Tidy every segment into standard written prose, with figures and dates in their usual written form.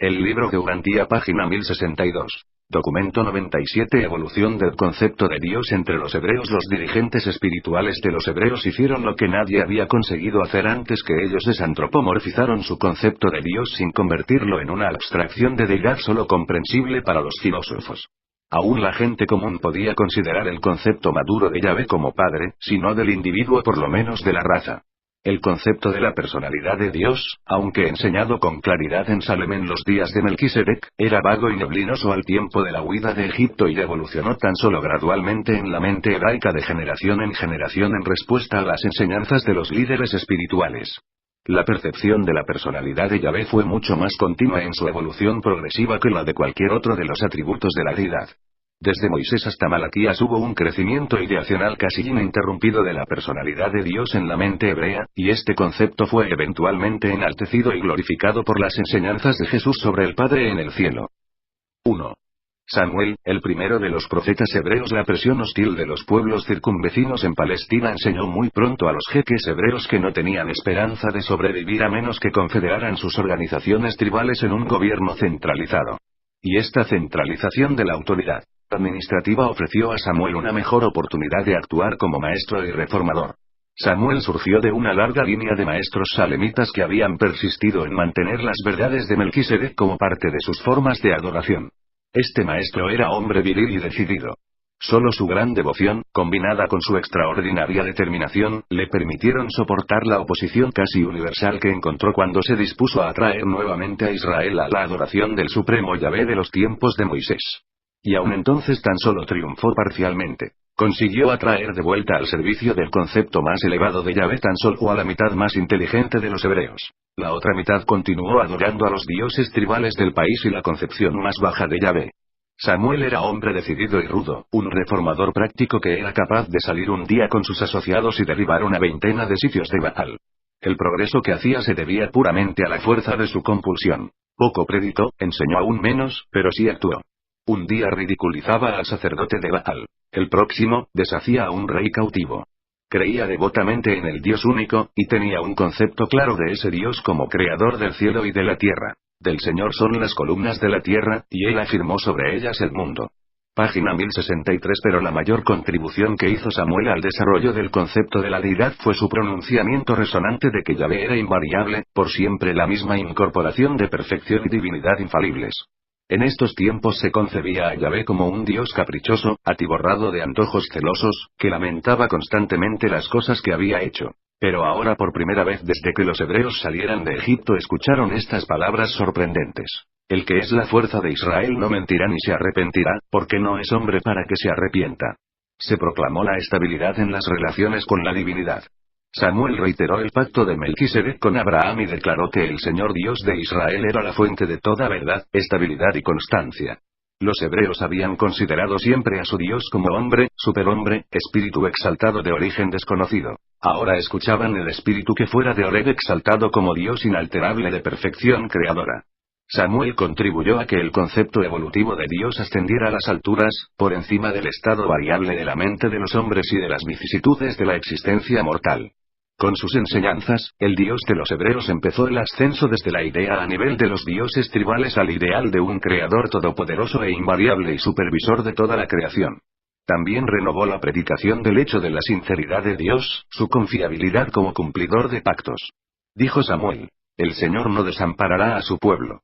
El libro de Urantía, página 1062. Documento 97. Evolución del concepto de Dios entre los hebreos. Los dirigentes espirituales de los hebreos hicieron lo que nadie había conseguido hacer antes que ellos: desantropomorfizaron su concepto de Dios sin convertirlo en una abstracción de deidad solo comprensible para los filósofos. Aún la gente común podía considerar el concepto maduro de Yahvé como padre, si no del individuo, por lo menos de la raza. El concepto de la personalidad de Dios, aunque enseñado con claridad en Salem en los días de Melquisedec, era vago y neblinoso al tiempo de la huida de Egipto y evolucionó tan solo gradualmente en la mente hebraica de generación en generación en respuesta a las enseñanzas de los líderes espirituales. La percepción de la personalidad de Yahvé fue mucho más continua en su evolución progresiva que la de cualquier otro de los atributos de la deidad. Desde Moisés hasta Malaquías hubo un crecimiento ideacional casi ininterrumpido de la personalidad de Dios en la mente hebrea, y este concepto fue eventualmente enaltecido y glorificado por las enseñanzas de Jesús sobre el Padre en el cielo. 1. Samuel, el primero de los profetas hebreos. La presión hostil de los pueblos circunvecinos en Palestina enseñó muy pronto a los jeques hebreos que no tenían esperanza de sobrevivir a menos que confederaran sus organizaciones tribales en un gobierno centralizado. Y esta centralización de la autoridad administrativa ofreció a Samuel una mejor oportunidad de actuar como maestro y reformador. Samuel surgió de una larga línea de maestros salemitas que habían persistido en mantener las verdades de Melquisedec como parte de sus formas de adoración. Este maestro era hombre viril y decidido. Solo su gran devoción, combinada con su extraordinaria determinación, le permitieron soportar la oposición casi universal que encontró cuando se dispuso a atraer nuevamente a Israel a la adoración del supremo Yahvé de los tiempos de Moisés. Y aun entonces tan solo triunfó parcialmente. Consiguió atraer de vuelta al servicio del concepto más elevado de Yahvé tan solo a la mitad más inteligente de los hebreos. La otra mitad continuó adorando a los dioses tribales del país y la concepción más baja de Yahvé. Samuel era hombre decidido y rudo, un reformador práctico que era capaz de salir un día con sus asociados y derribar una veintena de sitios de Baal. El progreso que hacía se debía puramente a la fuerza de su compulsión. Poco predicó, enseñó aún menos, pero sí actuó. Un día ridiculizaba al sacerdote de Baal. El próximo, deshacía a un rey cautivo. Creía devotamente en el Dios único, y tenía un concepto claro de ese Dios como creador del cielo y de la tierra. Del Señor son las columnas de la tierra, y Él afirmó sobre ellas el mundo. Página 1063. Pero la mayor contribución que hizo Samuel al desarrollo del concepto de la deidad fue su pronunciamiento resonante de que Yahvé era invariable, por siempre la misma incorporación de perfección y divinidad infalibles. En estos tiempos se concebía a Yahvé como un Dios caprichoso, atiborrado de antojos celosos, que lamentaba constantemente las cosas que había hecho. Pero ahora, por primera vez desde que los hebreos salieran de Egipto, escucharon estas palabras sorprendentes. El que es la fuerza de Israel no mentirá ni se arrepentirá, porque no es hombre para que se arrepienta. Se proclamó la estabilidad en las relaciones con la divinidad. Samuel reiteró el pacto de Melquisedec con Abraham y declaró que el Señor Dios de Israel era la fuente de toda verdad, estabilidad y constancia. Los hebreos habían considerado siempre a su Dios como hombre, superhombre, espíritu exaltado de origen desconocido. Ahora escuchaban el espíritu que fuera de Oreb exaltado como Dios inalterable de perfección creadora. Samuel contribuyó a que el concepto evolutivo de Dios ascendiera a las alturas, por encima del estado variable de la mente de los hombres y de las vicisitudes de la existencia mortal. Con sus enseñanzas, el Dios de los hebreos empezó el ascenso desde la idea a nivel de los dioses tribales al ideal de un creador todopoderoso e invariable y supervisor de toda la creación. También renovó la predicación del hecho de la sinceridad de Dios, su confiabilidad como cumplidor de pactos. Dijo Samuel: el Señor no desamparará a su pueblo.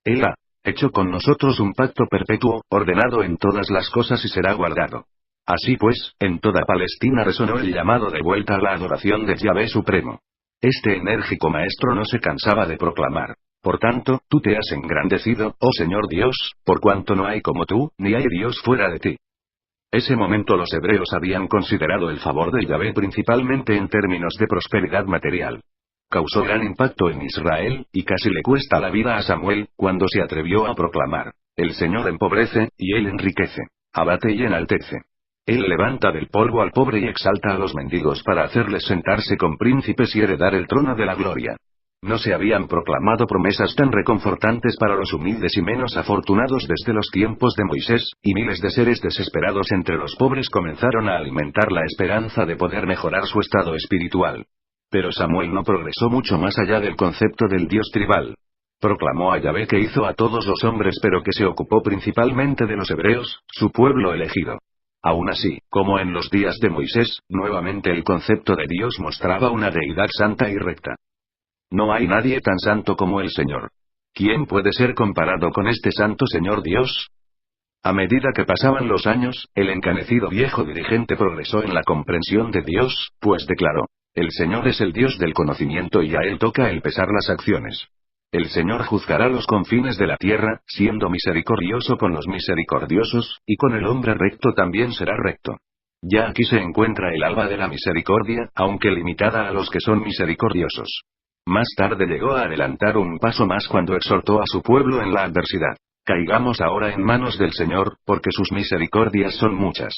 Él ha hecho con nosotros un pacto perpetuo, ordenado en todas las cosas y será guardado. Así pues, en toda Palestina resonó el llamado de vuelta a la adoración de Yahvé Supremo. Este enérgico maestro no se cansaba de proclamar: por tanto, tú te has engrandecido, oh Señor Dios, por cuanto no hay como tú, ni hay Dios fuera de ti. Ese momento los hebreos habían considerado el favor de Yahvé principalmente en términos de prosperidad material. Causó gran impacto en Israel, y casi le cuesta la vida a Samuel, cuando se atrevió a proclamar: el Señor empobrece, y Él enriquece. Abate y enaltece. Él levanta del polvo al pobre y exalta a los mendigos para hacerles sentarse con príncipes y heredar el trono de la gloria. No se habían proclamado promesas tan reconfortantes para los humildes y menos afortunados desde los tiempos de Moisés, y miles de seres desesperados entre los pobres comenzaron a alimentar la esperanza de poder mejorar su estado espiritual. Pero Samuel no progresó mucho más allá del concepto del Dios tribal. Proclamó a Yahvé que hizo a todos los hombres pero que se ocupó principalmente de los hebreos, su pueblo elegido. Aún así, como en los días de Moisés, nuevamente el concepto de Dios mostraba una deidad santa y recta. No hay nadie tan santo como el Señor. ¿Quién puede ser comparado con este santo Señor Dios? A medida que pasaban los años, el encanecido viejo dirigente progresó en la comprensión de Dios, pues declaró: el Señor es el Dios del conocimiento y a él toca el pesar las acciones. El Señor juzgará los confines de la tierra, siendo misericordioso con los misericordiosos, y con el hombre recto también será recto. Ya aquí se encuentra el alba de la misericordia, aunque limitada a los que son misericordiosos. Más tarde llegó a adelantar un paso más cuando exhortó a su pueblo en la adversidad: caigamos ahora en manos del Señor, porque sus misericordias son muchas.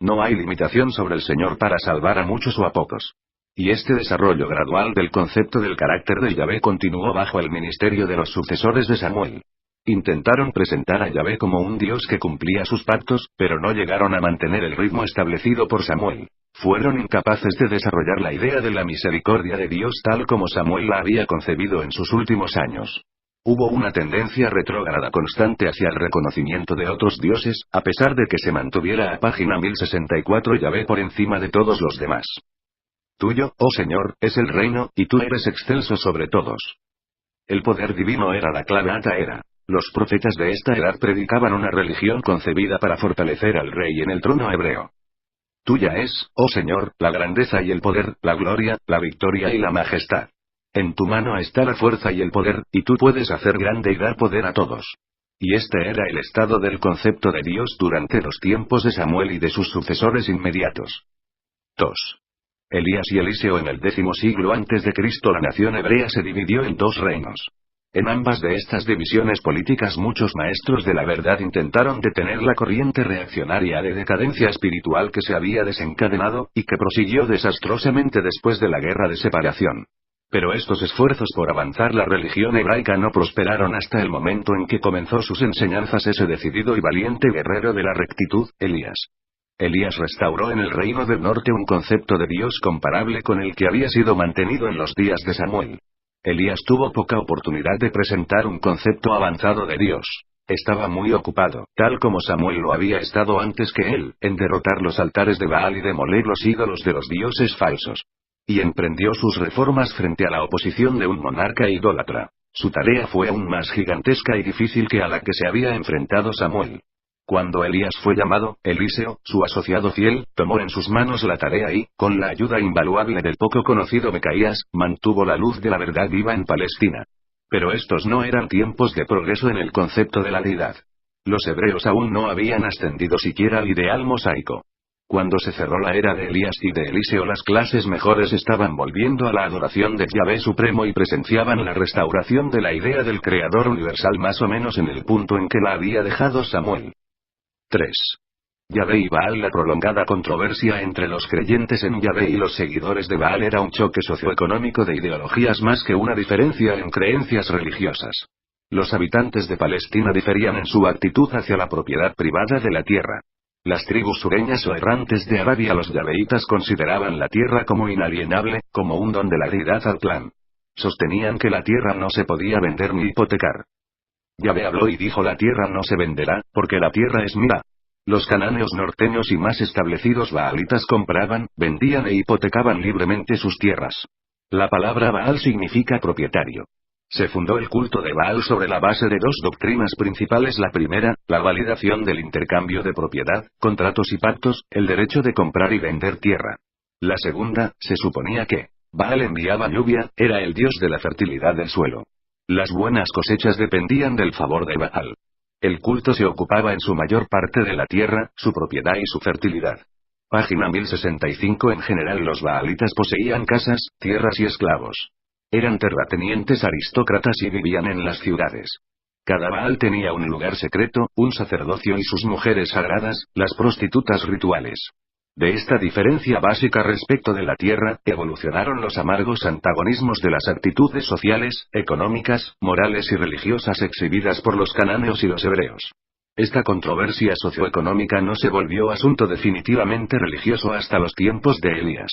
No hay limitación sobre el Señor para salvar a muchos o a pocos. Y este desarrollo gradual del concepto del carácter de Yahvé continuó bajo el ministerio de los sucesores de Samuel. Intentaron presentar a Yahvé como un Dios que cumplía sus pactos, pero no llegaron a mantener el ritmo establecido por Samuel. Fueron incapaces de desarrollar la idea de la misericordia de Dios tal como Samuel la había concebido en sus últimos años. Hubo una tendencia retrógrada constante hacia el reconocimiento de otros dioses, a pesar de que se mantuviera a página 1064 Yahvé por encima de todos los demás. Tuyo, oh Señor, es el reino, y tú eres excelso sobre todos. El poder divino era la clave alta era. Los profetas de esta edad predicaban una religión concebida para fortalecer al rey en el trono hebreo. Tuya es, oh Señor, la grandeza y el poder, la gloria, la victoria y la majestad. En tu mano está la fuerza y el poder, y tú puedes hacer grande y dar poder a todos. Y este era el estado del concepto de Dios durante los tiempos de Samuel y de sus sucesores inmediatos. 2. Elías y Eliseo. En el 10º siglo antes de Cristo la nación hebrea se dividió en dos reinos. En ambas de estas divisiones políticas muchos maestros de la verdad intentaron detener la corriente reaccionaria de decadencia espiritual que se había desencadenado, y que prosiguió desastrosamente después de la guerra de separación. Pero estos esfuerzos por avanzar la religión hebraica no prosperaron hasta el momento en que comenzó sus enseñanzas ese decidido y valiente guerrero de la rectitud, Elías. Elías restauró en el reino del norte un concepto de Dios comparable con el que había sido mantenido en los días de Samuel. Elías tuvo poca oportunidad de presentar un concepto avanzado de Dios. Estaba muy ocupado, tal como Samuel lo había estado antes que él, en derrotar los altares de Baal y demoler los ídolos de los dioses falsos. Y emprendió sus reformas frente a la oposición de un monarca idólatra. Su tarea fue aún más gigantesca y difícil que a la que se había enfrentado Samuel. Cuando Elías fue llamado, Eliseo, su asociado fiel, tomó en sus manos la tarea y, con la ayuda invaluable del poco conocido Micaías, mantuvo la luz de la verdad viva en Palestina. Pero estos no eran tiempos de progreso en el concepto de la deidad. Los hebreos aún no habían ascendido siquiera al ideal mosaico. Cuando se cerró la era de Elías y de Eliseo, las clases mejores estaban volviendo a la adoración de Yahvé Supremo y presenciaban la restauración de la idea del Creador universal más o menos en el punto en que la había dejado Samuel. 3. Yahvé y Baal. La prolongada controversia entre los creyentes en Yahvé y los seguidores de Baal era un choque socioeconómico de ideologías más que una diferencia en creencias religiosas. Los habitantes de Palestina diferían en su actitud hacia la propiedad privada de la tierra. Las tribus sureñas o errantes de Arabia, los yahveítas, consideraban la tierra como inalienable, como un don de la deidad Atlán. Sostenían que la tierra no se podía vender ni hipotecar. Yahvé habló y dijo: la tierra no se venderá, porque la tierra es mía. Los cananeos norteños y más establecidos baalitas compraban, vendían e hipotecaban libremente sus tierras. La palabra Baal significa propietario. Se fundó el culto de Baal sobre la base de dos doctrinas principales: la primera, la validación del intercambio de propiedad, contratos y pactos, el derecho de comprar y vender tierra. La segunda, se suponía que Baal enviaba lluvia, era el dios de la fertilidad del suelo. Las buenas cosechas dependían del favor de Baal. El culto se ocupaba en su mayor parte de la tierra, su propiedad y su fertilidad. Página 1065. En general los baalitas poseían casas, tierras y esclavos. Eran terratenientes aristócratas y vivían en las ciudades. Cada Baal tenía un lugar secreto, un sacerdocio y sus mujeres sagradas, las prostitutas rituales. De esta diferencia básica respecto de la tierra, evolucionaron los amargos antagonismos de las actitudes sociales, económicas, morales y religiosas exhibidas por los cananeos y los hebreos. Esta controversia socioeconómica no se volvió asunto definitivamente religioso hasta los tiempos de Elías.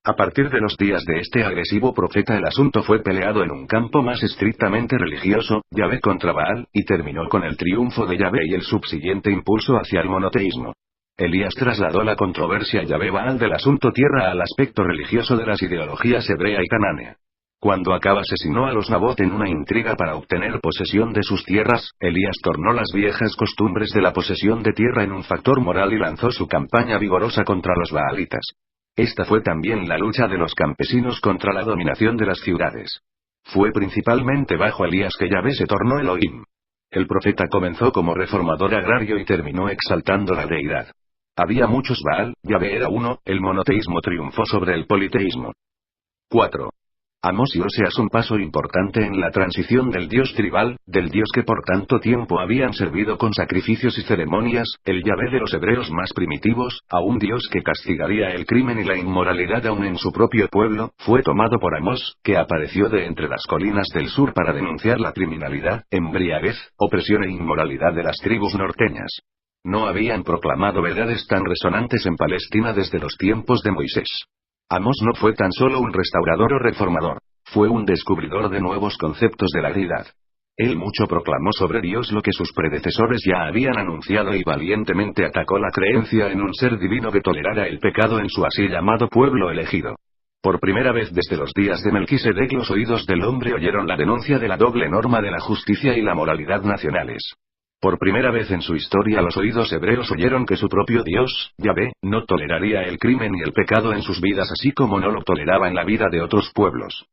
A partir de los días de este agresivo profeta el asunto fue peleado en un campo más estrictamente religioso, Yahvé contra Baal, y terminó con el triunfo de Yahvé y el subsiguiente impulso hacia el monoteísmo. Elías trasladó la controversia Yahvé-Baal del asunto tierra al aspecto religioso de las ideologías hebrea y canánea. Cuando Acab asesinó a los Nabot en una intriga para obtener posesión de sus tierras, Elías tornó las viejas costumbres de la posesión de tierra en un factor moral y lanzó su campaña vigorosa contra los baalitas. Esta fue también la lucha de los campesinos contra la dominación de las ciudades. Fue principalmente bajo Elías que Yahvé se tornó Elohim. El profeta comenzó como reformador agrario y terminó exaltando la deidad. Había muchos Baal, Yahvé era uno, el monoteísmo triunfó sobre el politeísmo. 4. Amós y Oseas, un paso importante en la transición del dios tribal, del dios que por tanto tiempo habían servido con sacrificios y ceremonias, el Yahvé de los hebreos más primitivos, a un dios que castigaría el crimen y la inmoralidad aún en su propio pueblo, fue tomado por Amós, que apareció de entre las colinas del sur para denunciar la criminalidad, embriaguez, opresión e inmoralidad de las tribus norteñas. No habían proclamado verdades tan resonantes en Palestina desde los tiempos de Moisés. Amós no fue tan solo un restaurador o reformador, fue un descubridor de nuevos conceptos de la deidad. Él mucho proclamó sobre Dios lo que sus predecesores ya habían anunciado y valientemente atacó la creencia en un ser divino que tolerara el pecado en su así llamado pueblo elegido. Por primera vez desde los días de Melquisedec los oídos del hombre oyeron la denuncia de la doble norma de la justicia y la moralidad nacionales. Por primera vez en su historia los oídos hebreos oyeron que su propio Dios, Yahvé, no toleraría el crimen y el pecado en sus vidas así como no lo toleraba en la vida de otros pueblos.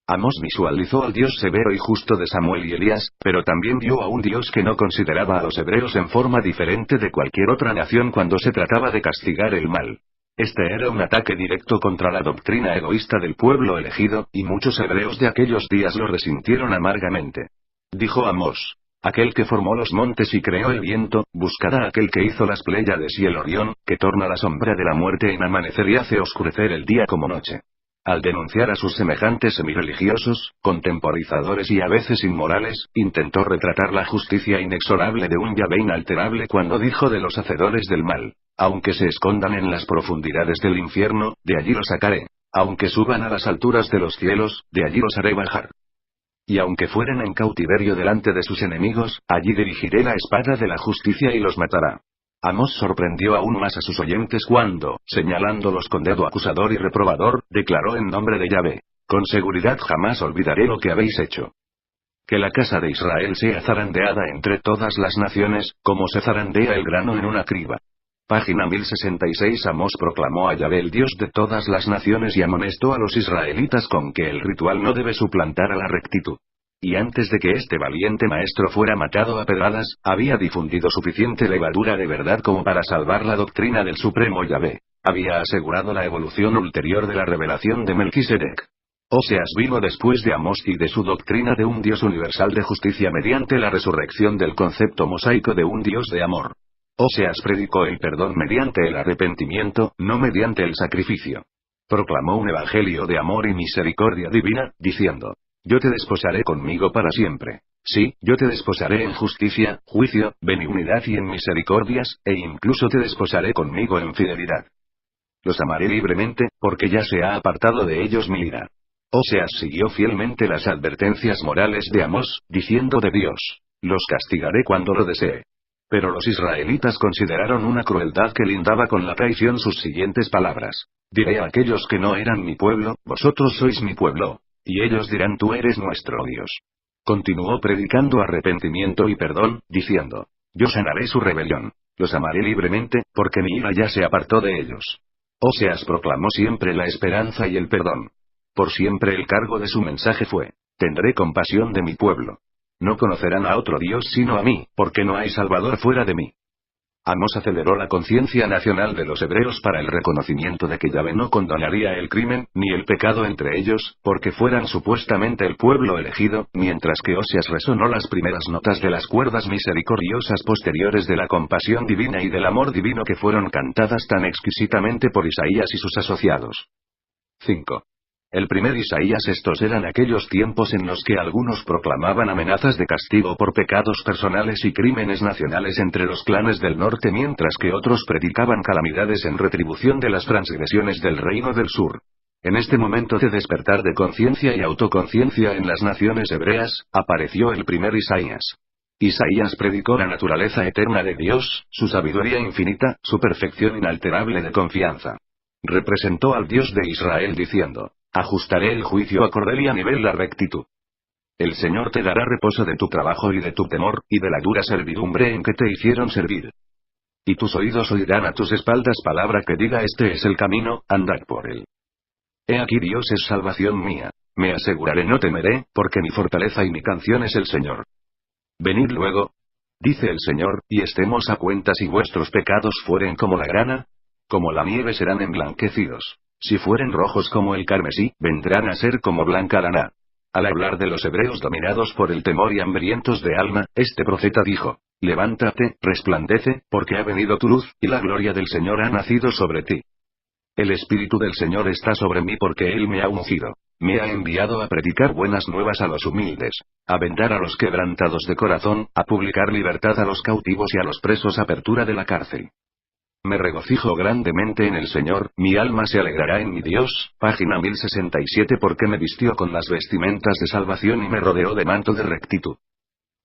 Amós visualizó al Dios severo y justo de Samuel y Elías, pero también vio a un Dios que no consideraba a los hebreos en forma diferente de cualquier otra nación cuando se trataba de castigar el mal. Este era un ataque directo contra la doctrina egoísta del pueblo elegido, y muchos hebreos de aquellos días lo resintieron amargamente. Dijo Amós: aquel que formó los montes y creó el viento, buscará a aquel que hizo las Pléyades y el Orión, que torna la sombra de la muerte en amanecer y hace oscurecer el día como noche. Al denunciar a sus semejantes semireligiosos, contemporizadores y a veces inmorales, intentó retratar la justicia inexorable de un Yahvé inalterable cuando dijo de los hacedores del mal: aunque se escondan en las profundidades del infierno, de allí los sacaré. Aunque suban a las alturas de los cielos, de allí los haré bajar. Y aunque fueren en cautiverio delante de sus enemigos, allí dirigiré la espada de la justicia y los matará. Amós sorprendió aún más a sus oyentes cuando, señalándolos con dedo acusador y reprobador, declaró en nombre de Yahvé: con seguridad jamás olvidaré lo que habéis hecho. Que la casa de Israel sea zarandeada entre todas las naciones, como se zarandea el grano en una criba. Página 1066. Amós proclamó a Yahvé el Dios de todas las naciones y amonestó a los israelitas con que el ritual no debe suplantar a la rectitud. Y antes de que este valiente maestro fuera matado a pedradas, había difundido suficiente levadura de verdad como para salvar la doctrina del supremo Yahvé. Había asegurado la evolución ulterior de la revelación de Melquisedec. Oseas vino después de Amós y de su doctrina de un Dios universal de justicia mediante la resurrección del concepto mosaico de un Dios de amor. Oseas predicó el perdón mediante el arrepentimiento, no mediante el sacrificio. Proclamó un evangelio de amor y misericordia divina, diciendo: yo te desposaré conmigo para siempre. Sí, yo te desposaré en justicia, juicio, benignidad y en misericordias, e incluso te desposaré conmigo en fidelidad. Los amaré libremente, porque ya se ha apartado de ellos mi ira. Oseas siguió fielmente las advertencias morales de Amós, diciendo de Dios: los castigaré cuando lo desee. Pero los israelitas consideraron una crueldad que lindaba con la traición sus siguientes palabras: diré a aquellos que no eran mi pueblo, vosotros sois mi pueblo. Y ellos dirán: tú eres nuestro Dios. Continuó predicando arrepentimiento y perdón, diciendo: yo sanaré su rebelión. Los amaré libremente, porque mi ira ya se apartó de ellos. Oseas proclamó siempre la esperanza y el perdón. Por siempre el cargo de su mensaje fue: tendré compasión de mi pueblo. No conocerán a otro Dios sino a mí, porque no hay Salvador fuera de mí. Amós aceleró la conciencia nacional de los hebreos para el reconocimiento de que Yahvé no condonaría el crimen, ni el pecado entre ellos, porque fueran supuestamente el pueblo elegido, mientras que Oseas resonó las primeras notas de las cuerdas misericordiosas posteriores de la compasión divina y del amor divino que fueron cantadas tan exquisitamente por Isaías y sus asociados. 5. El primer Isaías. Estos eran aquellos tiempos en los que algunos proclamaban amenazas de castigo por pecados personales y crímenes nacionales entre los clanes del norte, mientras que otros predicaban calamidades en retribución de las transgresiones del reino del sur. En este momento de despertar de conciencia y autoconciencia en las naciones hebreas, apareció el primer Isaías. Isaías predicó la naturaleza eterna de Dios, su sabiduría infinita, su perfección inalterable de confianza. Representó al Dios de Israel diciendo: ajustaré el juicio a cordel y a nivel la rectitud. El Señor te dará reposo de tu trabajo y de tu temor, y de la dura servidumbre en que te hicieron servir. Y tus oídos oirán a tus espaldas palabra que diga: este es el camino, andad por él. He aquí Dios es salvación mía. Me aseguraré, no temeré, porque mi fortaleza y mi canción es el Señor. Venid luego, dice el Señor, y estemos a cuenta. Si vuestros pecados fueren como la grana, como la nieve serán emblanquecidos. Si fueren rojos como el carmesí, vendrán a ser como blanca lana. Al hablar de los hebreos dominados por el temor y hambrientos de alma, este profeta dijo: levántate, resplandece, porque ha venido tu luz, y la gloria del Señor ha nacido sobre ti. El Espíritu del Señor está sobre mí porque Él me ha ungido. Me ha enviado a predicar buenas nuevas a los humildes, a vendar a los quebrantados de corazón, a publicar libertad a los cautivos y a los presos, apertura de la cárcel. Me regocijo grandemente en el Señor, mi alma se alegrará en mi Dios. Página 1067. Porque me vistió con las vestimentas de salvación y me rodeó de manto de rectitud.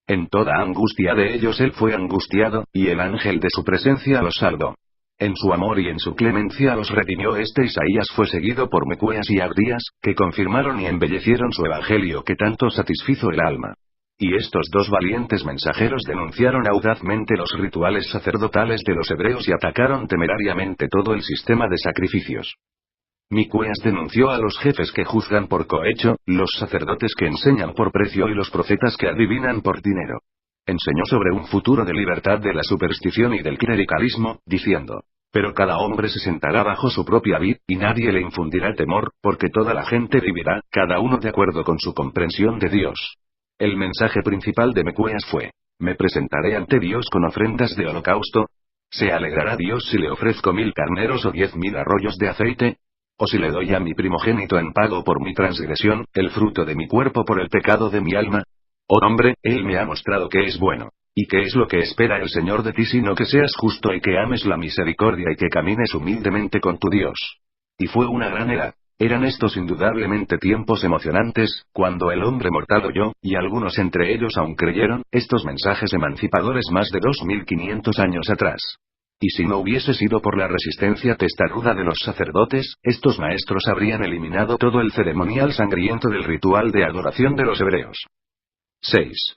En toda angustia de ellos Él fue angustiado, y el ángel de su presencia los salvó. En su amor y en su clemencia los redimió. Este Isaías fue seguido por Mecuías y Abdías, que confirmaron y embellecieron su evangelio que tanto satisfizo el alma. Y estos dos valientes mensajeros denunciaron audazmente los rituales sacerdotales de los hebreos y atacaron temerariamente todo el sistema de sacrificios. Micueas denunció a los jefes que juzgan por cohecho, los sacerdotes que enseñan por precio y los profetas que adivinan por dinero. Enseñó sobre un futuro de libertad de la superstición y del clericalismo, diciendo: pero cada hombre se sentará bajo su propia vid, y nadie le infundirá temor, porque toda la gente vivirá, cada uno de acuerdo con su comprensión de Dios. El mensaje principal de Mecuías fue: me presentaré ante Dios con ofrendas de holocausto. ¿Se alegrará Dios si le ofrezco 1000 carneros o 10.000 arroyos de aceite? ¿O si le doy a mi primogénito en pago por mi transgresión, el fruto de mi cuerpo por el pecado de mi alma? Oh hombre, Él me ha mostrado que es bueno. ¿Y qué es lo que espera el Señor de ti sino que seas justo y que ames la misericordia y que camines humildemente con tu Dios? Y fue una gran era. Eran estos indudablemente tiempos emocionantes, cuando el hombre mortal oyó, y algunos entre ellos aún creyeron, estos mensajes emancipadores más de 2500 años atrás. Y si no hubiese sido por la resistencia testaruda de los sacerdotes, estos maestros habrían eliminado todo el ceremonial sangriento del ritual de adoración de los hebreos. 6.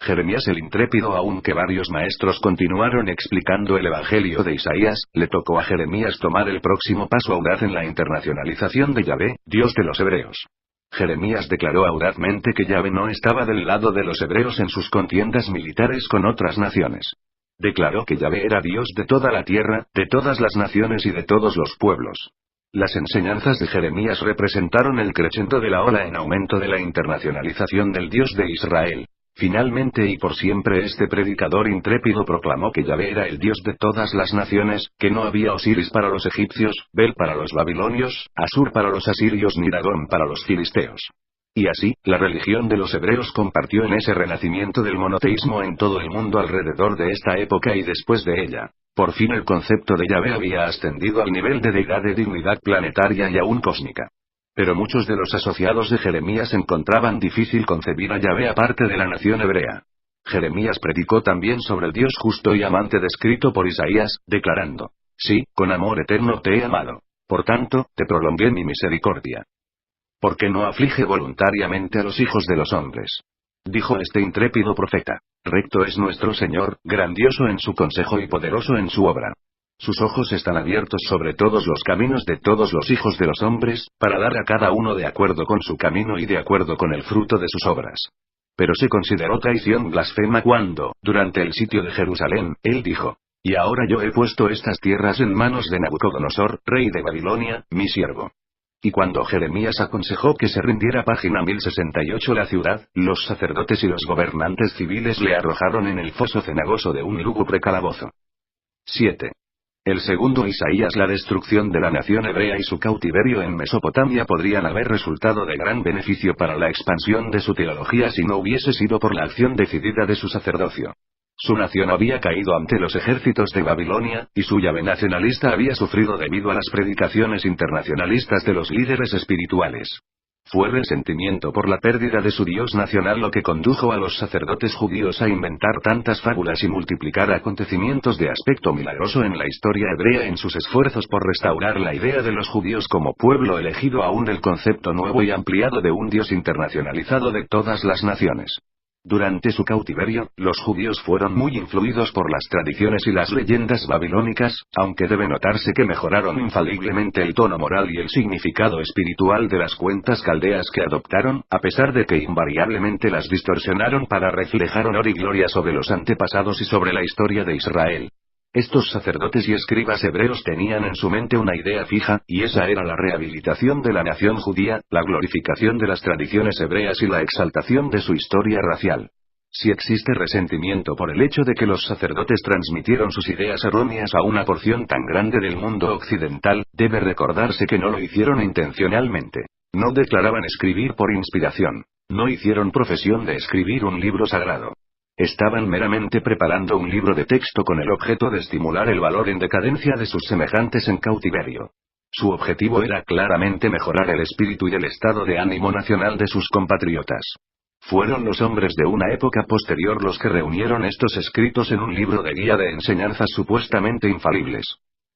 Jeremías el intrépido. Aunque varios maestros continuaron explicando el Evangelio de Isaías, le tocó a Jeremías tomar el próximo paso audaz en la internacionalización de Yahvé, Dios de los hebreos. Jeremías declaró audazmente que Yahvé no estaba del lado de los hebreos en sus contiendas militares con otras naciones. Declaró que Yahvé era Dios de toda la tierra, de todas las naciones y de todos los pueblos. Las enseñanzas de Jeremías representaron el crescendo de la ola en aumento de la internacionalización del Dios de Israel. Finalmente y por siempre este predicador intrépido proclamó que Yahvé era el Dios de todas las naciones, que no había Osiris para los egipcios, Bel para los babilonios, Asur para los asirios ni Dagón para los filisteos. Y así, la religión de los hebreos compartió en ese renacimiento del monoteísmo en todo el mundo alrededor de esta época y después de ella. Por fin el concepto de Yahvé había ascendido al nivel de deidad de dignidad planetaria y aún cósmica. Pero muchos de los asociados de Jeremías encontraban difícil concebir a Yahvé aparte de la nación hebrea. Jeremías predicó también sobre el Dios justo y amante descrito por Isaías, declarando: sí, con amor eterno te he amado. Por tanto, te prolongué mi misericordia. Porque no aflige voluntariamente a los hijos de los hombres. Dijo este intrépido profeta: recto es nuestro Señor, grandioso en su consejo y poderoso en su obra. Sus ojos están abiertos sobre todos los caminos de todos los hijos de los hombres, para dar a cada uno de acuerdo con su camino y de acuerdo con el fruto de sus obras. Pero se consideró traición blasfema cuando, durante el sitio de Jerusalén, él dijo: y ahora yo he puesto estas tierras en manos de Nabucodonosor, rey de Babilonia, mi siervo. Y cuando Jeremías aconsejó que se rindiera, página 1068, la ciudad, los sacerdotes y los gobernantes civiles le arrojaron en el foso cenagoso de un lúgubre calabozo. 7. El segundo Isaías. La destrucción de la nación hebrea y su cautiverio en Mesopotamia podrían haber resultado de gran beneficio para la expansión de su teología si no hubiese sido por la acción decidida de su sacerdocio. Su nación había caído ante los ejércitos de Babilonia, y su llave nacionalista había sufrido debido a las predicaciones internacionalistas de los líderes espirituales. Fue resentimiento por la pérdida de su Dios nacional lo que condujo a los sacerdotes judíos a inventar tantas fábulas y multiplicar acontecimientos de aspecto milagroso en la historia hebrea en sus esfuerzos por restaurar la idea de los judíos como pueblo elegido aún del concepto nuevo y ampliado de un Dios internacionalizado de todas las naciones. Durante su cautiverio, los judíos fueron muy influidos por las tradiciones y las leyendas babilónicas, aunque debe notarse que mejoraron infaliblemente el tono moral y el significado espiritual de las cuentas caldeas que adoptaron, a pesar de que invariablemente las distorsionaron para reflejar honor y gloria sobre los antepasados y sobre la historia de Israel. Estos sacerdotes y escribas hebreos tenían en su mente una idea fija, y esa era la rehabilitación de la nación judía, la glorificación de las tradiciones hebreas y la exaltación de su historia racial. Si existe resentimiento por el hecho de que los sacerdotes transmitieron sus ideas erróneas a una porción tan grande del mundo occidental, debe recordarse que no lo hicieron intencionalmente. No declaraban escribir por inspiración. No hicieron profesión de escribir un libro sagrado. Estaban meramente preparando un libro de texto con el objeto de estimular el valor en decadencia de sus semejantes en cautiverio. Su objetivo era claramente mejorar el espíritu y el estado de ánimo nacional de sus compatriotas. Fueron los hombres de una época posterior los que reunieron estos escritos en un libro de guía de enseñanzas supuestamente infalibles.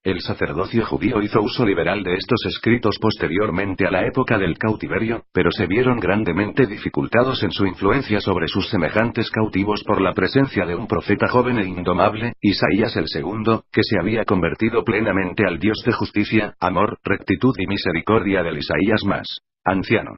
El sacerdocio judío hizo uso liberal de estos escritos posteriormente a la época del cautiverio, pero se vieron grandemente dificultados en su influencia sobre sus semejantes cautivos por la presencia de un profeta joven e indomable, Isaías el segundo, que se había convertido plenamente al Dios de justicia, amor, rectitud y misericordia del Isaías más anciano.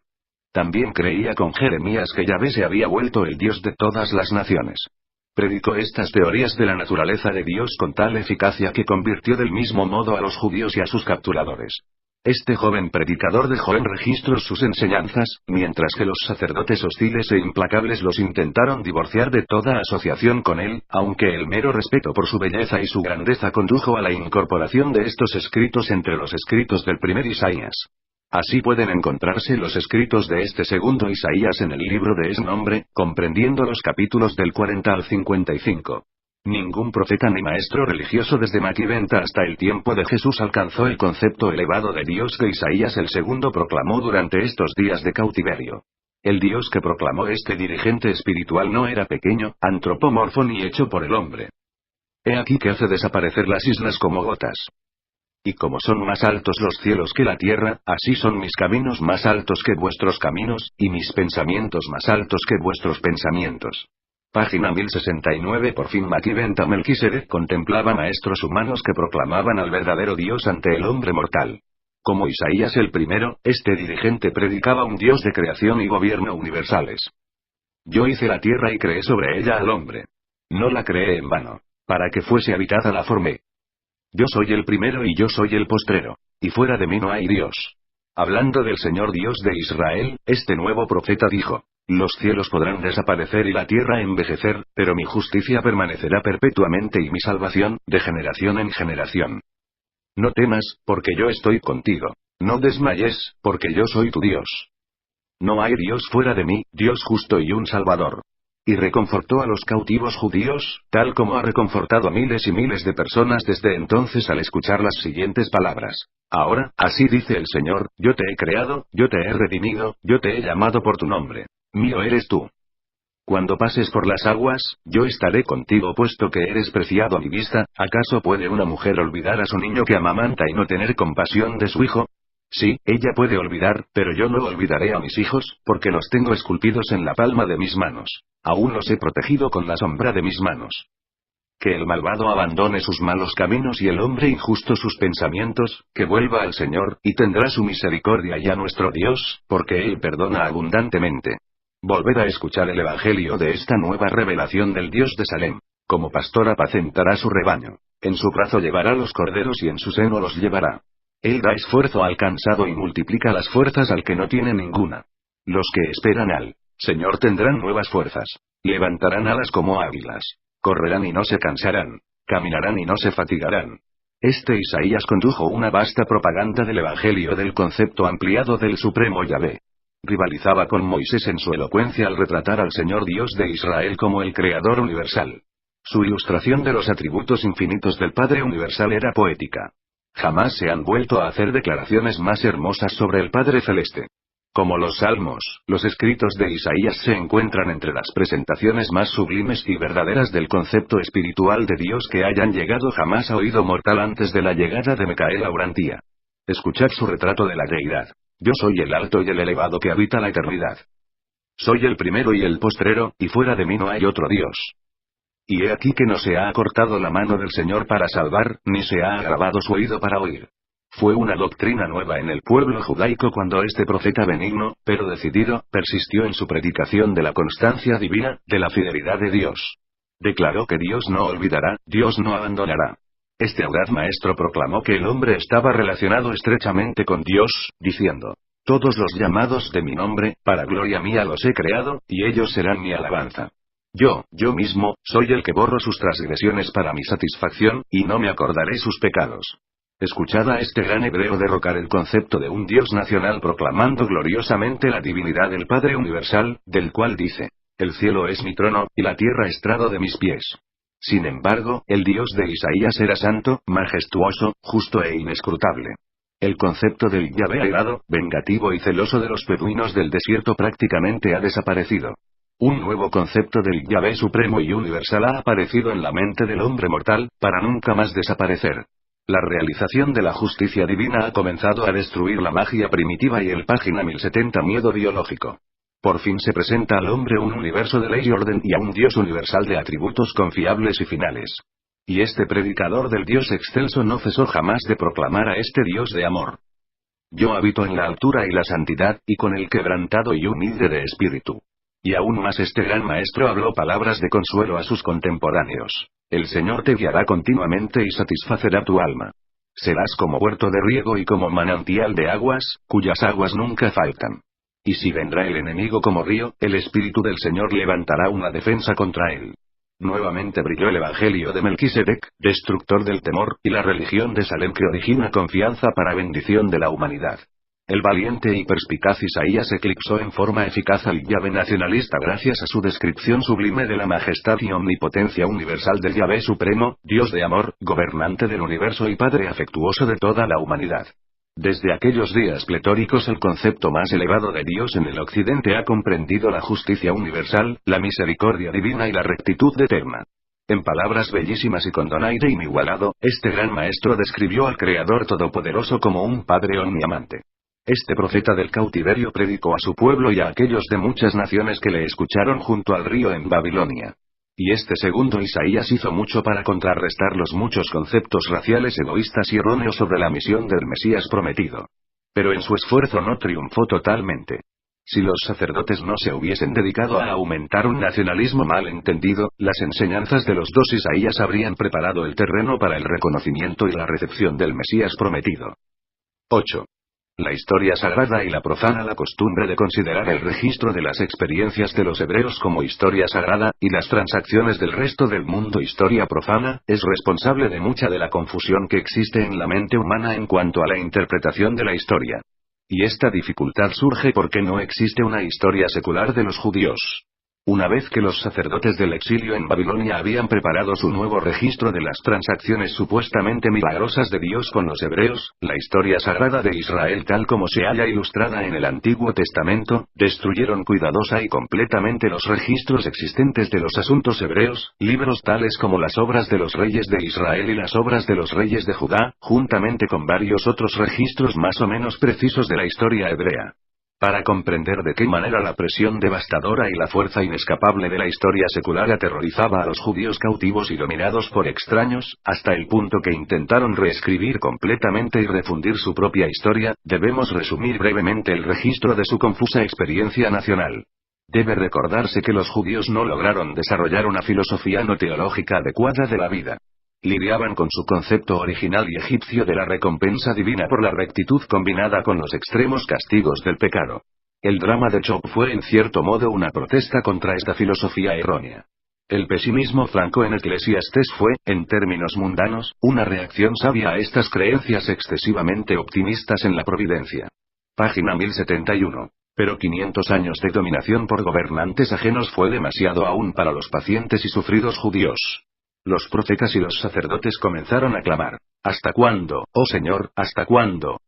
También creía con Jeremías que Yahvé se había vuelto el Dios de todas las naciones. Predicó estas teorías de la naturaleza de Dios con tal eficacia que convirtió del mismo modo a los judíos y a sus capturadores. Este joven predicador dejó en registros sus enseñanzas, mientras que los sacerdotes hostiles e implacables los intentaron divorciar de toda asociación con él, aunque el mero respeto por su belleza y su grandeza condujo a la incorporación de estos escritos entre los escritos del primer Isaías. Así pueden encontrarse los escritos de este segundo Isaías en el libro de ese nombre, comprendiendo los capítulos del 40 al 55. Ningún profeta ni maestro religioso desde Maquiventa hasta el tiempo de Jesús alcanzó el concepto elevado de Dios que Isaías el segundo proclamó durante estos días de cautiverio. El Dios que proclamó este dirigente espiritual no era pequeño, antropomorfo ni hecho por el hombre. He aquí que hace desaparecer las islas como gotas. Y como son más altos los cielos que la tierra, así son mis caminos más altos que vuestros caminos, y mis pensamientos más altos que vuestros pensamientos. Página 1069. Por fin Maquiventa Melquisedec contemplaba maestros humanos que proclamaban al verdadero Dios ante el hombre mortal. Como Isaías el primero, este dirigente predicaba un Dios de creación y gobierno universales. Yo hice la tierra y creé sobre ella al hombre. No la creé en vano. Para que fuese habitada la formé. Yo soy el primero y yo soy el postrero. Y fuera de mí no hay Dios. Hablando del Señor Dios de Israel, este nuevo profeta dijo: los cielos podrán desaparecer y la tierra envejecer, pero mi justicia permanecerá perpetuamente y mi salvación, de generación en generación. No temas, porque yo estoy contigo. No desmayes, porque yo soy tu Dios. No hay Dios fuera de mí, Dios justo y un Salvador. Y reconfortó a los cautivos judíos, tal como ha reconfortado a miles y miles de personas desde entonces al escuchar las siguientes palabras. Ahora, así dice el Señor, yo te he creado, yo te he redimido, yo te he llamado por tu nombre. Mío eres tú. Cuando pases por las aguas, yo estaré contigo puesto que eres preciado a mi vista. ¿Acaso puede una mujer olvidar a su niño que amamanta y no tener compasión de su hijo? Sí, ella puede olvidar, pero yo no olvidaré a mis hijos, porque los tengo esculpidos en la palma de mis manos. Aún los he protegido con la sombra de mis manos. Que el malvado abandone sus malos caminos y el hombre injusto sus pensamientos, que vuelva al Señor, y tendrá su misericordia y a nuestro Dios, porque Él perdona abundantemente. Volved a escuchar el evangelio de esta nueva revelación del Dios de Salem. Como pastor apacentará su rebaño. En su brazo llevará los corderos y en su seno los llevará. Él da esfuerzo al cansado y multiplica las fuerzas al que no tiene ninguna. Los que esperan al Señor tendrán nuevas fuerzas. Levantarán alas como águilas. Correrán y no se cansarán. Caminarán y no se fatigarán. Este Isaías condujo una vasta propaganda del evangelio del concepto ampliado del Supremo Yahvé. Rivalizaba con Moisés en su elocuencia al retratar al Señor Dios de Israel como el Creador universal. Su ilustración de los atributos infinitos del Padre Universal era poética. Jamás se han vuelto a hacer declaraciones más hermosas sobre el Padre Celeste. Como los Salmos, los escritos de Isaías se encuentran entre las presentaciones más sublimes y verdaderas del concepto espiritual de Dios que hayan llegado jamás a oído mortal antes de la llegada de Micael a Urantía. Escuchad su retrato de la deidad. Yo soy el alto y el elevado que habita la eternidad. Soy el primero y el postrero, y fuera de mí no hay otro Dios. Y he aquí que no se ha acortado la mano del Señor para salvar, ni se ha agravado su oído para oír. Fue una doctrina nueva en el pueblo judaico cuando este profeta benigno, pero decidido, persistió en su predicación de la constancia divina, de la fidelidad de Dios. Declaró que Dios no olvidará, Dios no abandonará. Este audaz maestro proclamó que el hombre estaba relacionado estrechamente con Dios, diciendo: todos los llamados de mi nombre, para gloria mía los he creado, y ellos serán mi alabanza. Yo mismo, soy el que borro sus transgresiones para mi satisfacción, y no me acordaré sus pecados. Escuchad a este gran hebreo derrocar el concepto de un Dios nacional proclamando gloriosamente la divinidad del Padre Universal, del cual dice: el cielo es mi trono, y la tierra estrado de mis pies. Sin embargo, el Dios de Isaías era santo, majestuoso, justo e inescrutable. El concepto del Yahvé airado, vengativo y celoso de los beduinos del desierto prácticamente ha desaparecido. Un nuevo concepto del Yahvé supremo y universal ha aparecido en la mente del hombre mortal, para nunca más desaparecer. La realización de la justicia divina ha comenzado a destruir la magia primitiva y el página 1070 miedo biológico. Por fin se presenta al hombre un universo de ley y orden y a un Dios universal de atributos confiables y finales. Y este predicador del Dios excelso no cesó jamás de proclamar a este Dios de amor. Yo habito en la altura y la santidad, y con el quebrantado y humilde de espíritu. Y aún más este gran maestro habló palabras de consuelo a sus contemporáneos. El Señor te guiará continuamente y satisfacerá tu alma. Serás como huerto de riego y como manantial de aguas, cuyas aguas nunca faltan. Y si vendrá el enemigo como río, el Espíritu del Señor levantará una defensa contra él. Nuevamente brilló el Evangelio de Melquisedec, destructor del temor, y la religión de Salem que origina confianza para bendición de la humanidad. El valiente y perspicaz Isaías eclipsó en forma eficaz al Yahvé nacionalista gracias a su descripción sublime de la majestad y omnipotencia universal del Yahvé supremo, Dios de amor, gobernante del universo y Padre afectuoso de toda la humanidad. Desde aquellos días pletóricos el concepto más elevado de Dios en el occidente ha comprendido la justicia universal, la misericordia divina y la rectitud eterna. En palabras bellísimas y con donaire inigualado, este gran maestro describió al Creador Todopoderoso como un Padre omniamante. Este profeta del cautiverio predicó a su pueblo y a aquellos de muchas naciones que le escucharon junto al río en Babilonia. Y este segundo Isaías hizo mucho para contrarrestar los muchos conceptos raciales egoístas y erróneos sobre la misión del Mesías prometido. Pero en su esfuerzo no triunfó totalmente. Si los sacerdotes no se hubiesen dedicado a aumentar un nacionalismo mal entendido, las enseñanzas de los dos Isaías habrían preparado el terreno para el reconocimiento y la recepción del Mesías prometido. 8. La historia sagrada y la profana. La costumbre de considerar el registro de las experiencias de los hebreos como historia sagrada, y las transacciones del resto del mundo historia profana, es responsable de mucha de la confusión que existe en la mente humana en cuanto a la interpretación de la historia. Y esta dificultad surge porque no existe una historia secular de los judíos. Una vez que los sacerdotes del exilio en Babilonia habían preparado su nuevo registro de las transacciones supuestamente milagrosas de Dios con los hebreos, la historia sagrada de Israel tal como se halla ilustrada en el Antiguo Testamento, destruyeron cuidadosa y completamente los registros existentes de los asuntos hebreos, libros tales como las obras de los reyes de Israel y las obras de los reyes de Judá, juntamente con varios otros registros más o menos precisos de la historia hebrea. Para comprender de qué manera la presión devastadora y la fuerza inescapable de la historia secular aterrorizaba a los judíos cautivos y dominados por extraños, hasta el punto que intentaron reescribir completamente y refundir su propia historia, debemos resumir brevemente el registro de su confusa experiencia nacional. Debe recordarse que los judíos no lograron desarrollar una filosofía no teológica adecuada de la vida. Lidiaban con su concepto original y egipcio de la recompensa divina por la rectitud combinada con los extremos castigos del pecado. El drama de Job fue en cierto modo una protesta contra esta filosofía errónea. El pesimismo franco en Eclesiastés fue, en términos mundanos, una reacción sabia a estas creencias excesivamente optimistas en la providencia. Página 1071. Pero 500 años de dominación por gobernantes ajenos fue demasiado aún para los pacientes y sufridos judíos. Los profetas y los sacerdotes comenzaron a clamar: ¿Hasta cuándo, oh Señor, hasta cuándo?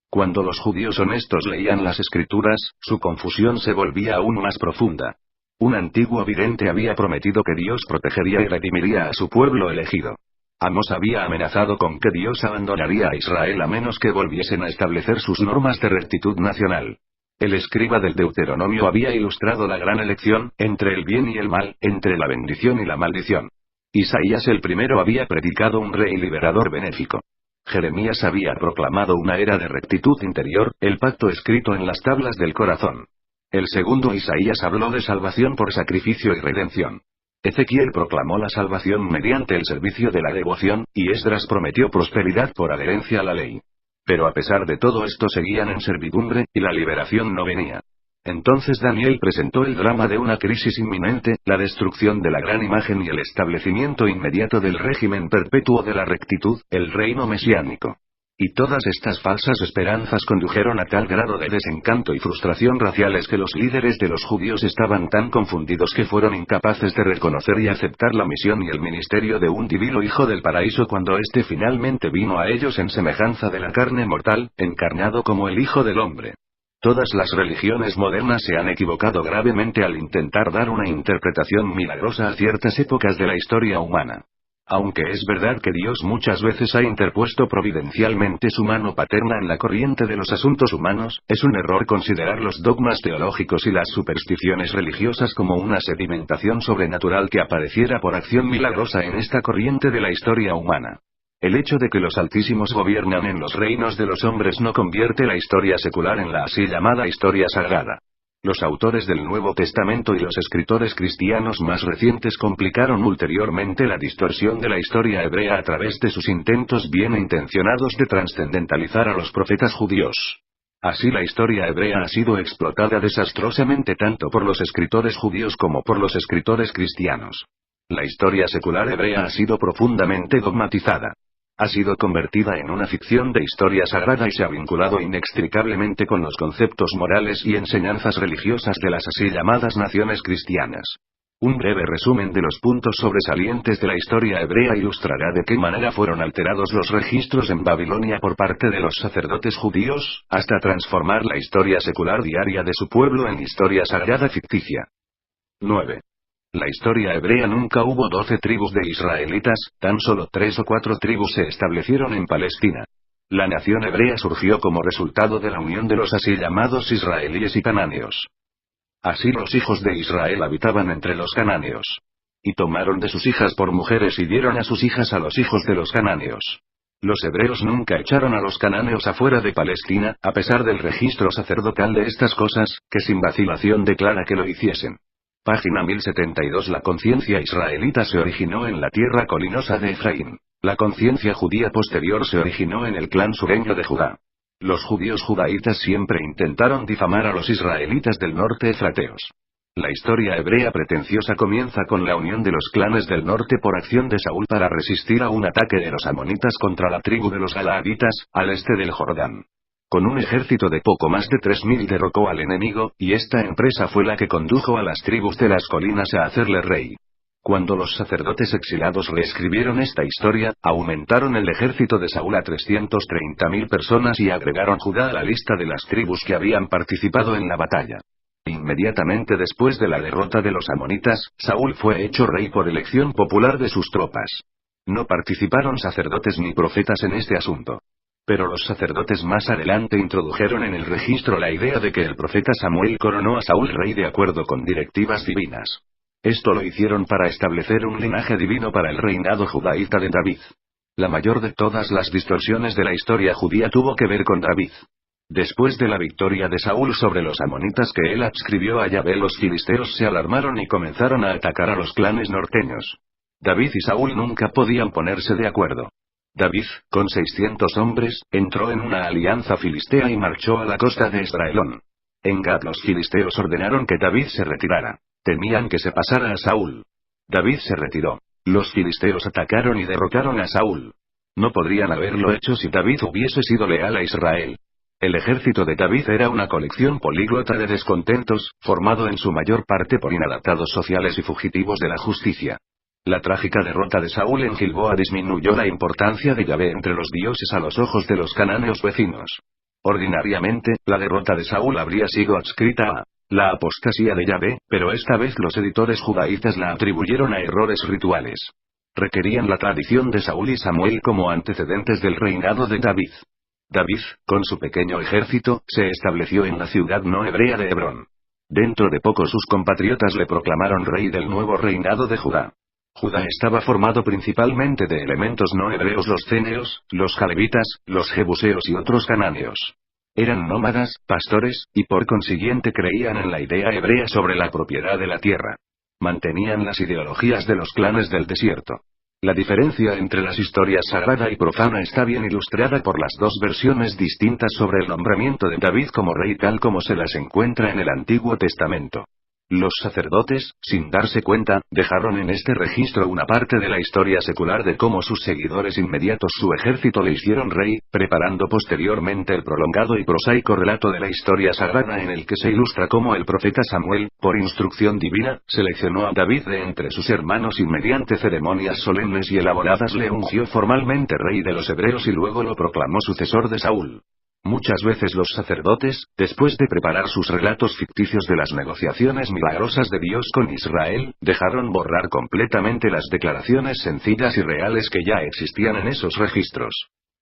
Cuando los judíos honestos leían las escrituras, su confusión se volvía aún más profunda. Un antiguo vidente había prometido que Dios protegería y redimiría a su pueblo elegido. Amós había amenazado con que Dios abandonaría a Israel a menos que volviesen a establecer sus normas de rectitud nacional. El escriba del Deuteronomio había ilustrado la gran elección, entre el bien y el mal, entre la bendición y la maldición. Isaías el primero había predicado un rey liberador benéfico. Jeremías había proclamado una era de rectitud interior, el pacto escrito en las tablas del corazón. El segundo Isaías habló de salvación por sacrificio y redención. Ezequiel proclamó la salvación mediante el servicio de la devoción, y Esdras prometió prosperidad por adherencia a la ley. Pero a pesar de todo esto seguían en servidumbre, y la liberación no venía. Entonces Daniel presentó el drama de una crisis inminente, la destrucción de la gran imagen y el establecimiento inmediato del régimen perpetuo de la rectitud, el reino mesiánico. Y todas estas falsas esperanzas condujeron a tal grado de desencanto y frustración raciales que los líderes de los judíos estaban tan confundidos que fueron incapaces de reconocer y aceptar la misión y el ministerio de un divino Hijo del Paraíso cuando éste finalmente vino a ellos en semejanza de la carne mortal, encarnado como el Hijo del Hombre. Todas las religiones modernas se han equivocado gravemente al intentar dar una interpretación milagrosa a ciertas épocas de la historia humana. Aunque es verdad que Dios muchas veces ha interpuesto providencialmente su mano paterna en la corriente de los asuntos humanos, es un error considerar los dogmas teológicos y las supersticiones religiosas como una sedimentación sobrenatural que apareciera por acción milagrosa en esta corriente de la historia humana. El hecho de que los altísimos gobiernan en los reinos de los hombres no convierte la historia secular en la así llamada historia sagrada. Los autores del Nuevo Testamento y los escritores cristianos más recientes complicaron ulteriormente la distorsión de la historia hebrea a través de sus intentos bien intencionados de trascendentalizar a los profetas judíos. Así la historia hebrea ha sido explotada desastrosamente tanto por los escritores judíos como por los escritores cristianos. La historia secular hebrea ha sido profundamente dogmatizada. Ha sido convertida en una ficción de historia sagrada y se ha vinculado inextricablemente con los conceptos morales y enseñanzas religiosas de las así llamadas naciones cristianas. Un breve resumen de los puntos sobresalientes de la historia hebrea ilustrará de qué manera fueron alterados los registros en Babilonia por parte de los sacerdotes judíos, hasta transformar la historia secular diaria de su pueblo en historia sagrada ficticia. 9. La historia hebrea nunca hubo 12 tribus de israelitas, tan solo 3 o 4 tribus se establecieron en Palestina. La nación hebrea surgió como resultado de la unión de los así llamados israelíes y cananeos. Así los hijos de Israel habitaban entre los cananeos. Y tomaron de sus hijas por mujeres y dieron a sus hijas a los hijos de los cananeos. Los hebreos nunca echaron a los cananeos afuera de Palestina, a pesar del registro sacerdotal de estas cosas, que sin vacilación declara que lo hiciesen. Página 1072. La conciencia israelita se originó en la tierra colinosa de Efraín. La conciencia judía posterior se originó en el clan sureño de Judá. Los judíos judaítas siempre intentaron difamar a los israelitas del norte efrateos. La historia hebrea pretenciosa comienza con la unión de los clanes del norte por acción de Saúl para resistir a un ataque de los amonitas contra la tribu de los galaaditas, al este del Jordán. Con un ejército de poco más de 3000 derrocó al enemigo, y esta empresa fue la que condujo a las tribus de las colinas a hacerle rey. Cuando los sacerdotes exilados reescribieron esta historia, aumentaron el ejército de Saúl a 330.000 personas y agregaron Judá a la lista de las tribus que habían participado en la batalla. Inmediatamente después de la derrota de los amonitas, Saúl fue hecho rey por elección popular de sus tropas. No participaron sacerdotes ni profetas en este asunto. Pero los sacerdotes más adelante introdujeron en el registro la idea de que el profeta Samuel coronó a Saúl rey de acuerdo con directivas divinas. Esto lo hicieron para establecer un linaje divino para el reinado judaíta de David. La mayor de todas las distorsiones de la historia judía tuvo que ver con David. Después de la victoria de Saúl sobre los amonitas que él adscribió a Yahvé, los filisteos se alarmaron y comenzaron a atacar a los clanes norteños. David y Saúl nunca podían ponerse de acuerdo. David, con 600 hombres, entró en una alianza filistea y marchó a la costa de Esdraelón. En Gad los filisteos ordenaron que David se retirara. Temían que se pasara a Saúl. David se retiró. Los filisteos atacaron y derrocaron a Saúl. No podrían haberlo hecho si David hubiese sido leal a Israel. El ejército de David era una colección políglota de descontentos, formado en su mayor parte por inadaptados sociales y fugitivos de la justicia. La trágica derrota de Saúl en Gilboa disminuyó la importancia de Yahvé entre los dioses a los ojos de los cananeos vecinos. Ordinariamente, la derrota de Saúl habría sido adscrita a la apostasía de Yahvé, pero esta vez los editores judaítas la atribuyeron a errores rituales. Requerían la tradición de Saúl y Samuel como antecedentes del reinado de David. David, con su pequeño ejército, se estableció en la ciudad no hebrea de Hebrón. Dentro de poco sus compatriotas le proclamaron rey del nuevo reinado de Judá. Judá estaba formado principalmente de elementos no hebreos: los ceneos, los jalebitas, los jebuseos y otros cananeos. Eran nómadas, pastores, y por consiguiente creían en la idea hebrea sobre la propiedad de la tierra. Mantenían las ideologías de los clanes del desierto. La diferencia entre las historias sagrada y profana está bien ilustrada por las dos versiones distintas sobre el nombramiento de David como rey tal como se las encuentra en el Antiguo Testamento. Los sacerdotes, sin darse cuenta, dejaron en este registro una parte de la historia secular de cómo sus seguidores inmediatos su ejército le hicieron rey, preparando posteriormente el prolongado y prosaico relato de la historia sagrada en el que se ilustra cómo el profeta Samuel, por instrucción divina, seleccionó a David de entre sus hermanos y mediante ceremonias solemnes y elaboradas le ungió formalmente rey de los hebreos y luego lo proclamó sucesor de Saúl. Muchas veces los sacerdotes, después de preparar sus relatos ficticios de las negociaciones milagrosas de Dios con Israel, dejaron borrar completamente las declaraciones sencillas y reales que ya existían en esos registros.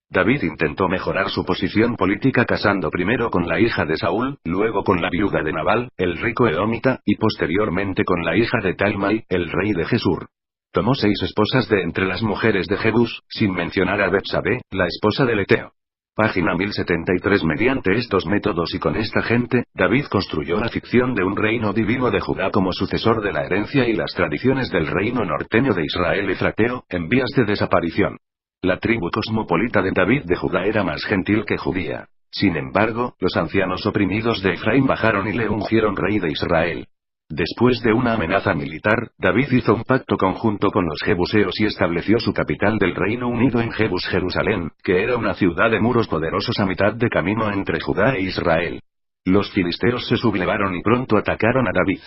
David intentó mejorar su posición política casando primero con la hija de Saúl, luego con la viuda de Nabal, el rico edomita, y posteriormente con la hija de Talmai, el rey de Gesur. Tomó 6 esposas de entre las mujeres de Jebús, sin mencionar a Betsabé, la esposa del Eteo. Página 1073. Mediante estos métodos y con esta gente, David construyó la ficción de un reino divino de Judá como sucesor de la herencia y las tradiciones del reino norteño de Israel efrateo, en vías de desaparición. La tribu cosmopolita de David de Judá era más gentil que judía. Sin embargo, los ancianos oprimidos de Efraín bajaron y le ungieron rey de Israel. Después de una amenaza militar, David hizo un pacto conjunto con los jebuseos y estableció su capital del Reino Unido en Jebus, Jerusalén, que era una ciudad de muros poderosos a mitad de camino entre Judá e Israel. Los filisteos se sublevaron y pronto atacaron a David.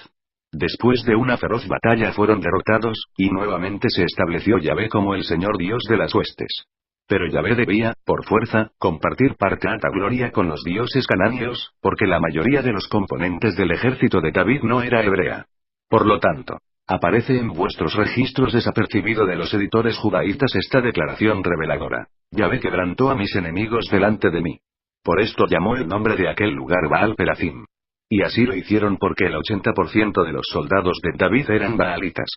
Después de una feroz batalla fueron derrotados, y nuevamente se estableció Yahvé como el Señor Dios de las huestes. Pero Yahvé debía, por fuerza, compartir parte de la gloria con los dioses cananeos, porque la mayoría de los componentes del ejército de David no era hebrea. Por lo tanto, aparece en vuestros registros desapercibido de los editores judaítas esta declaración reveladora: Yahvé quebrantó a mis enemigos delante de mí. Por esto llamó el nombre de aquel lugar Baal Peracim. Y así lo hicieron porque el 80% de los soldados de David eran baalitas.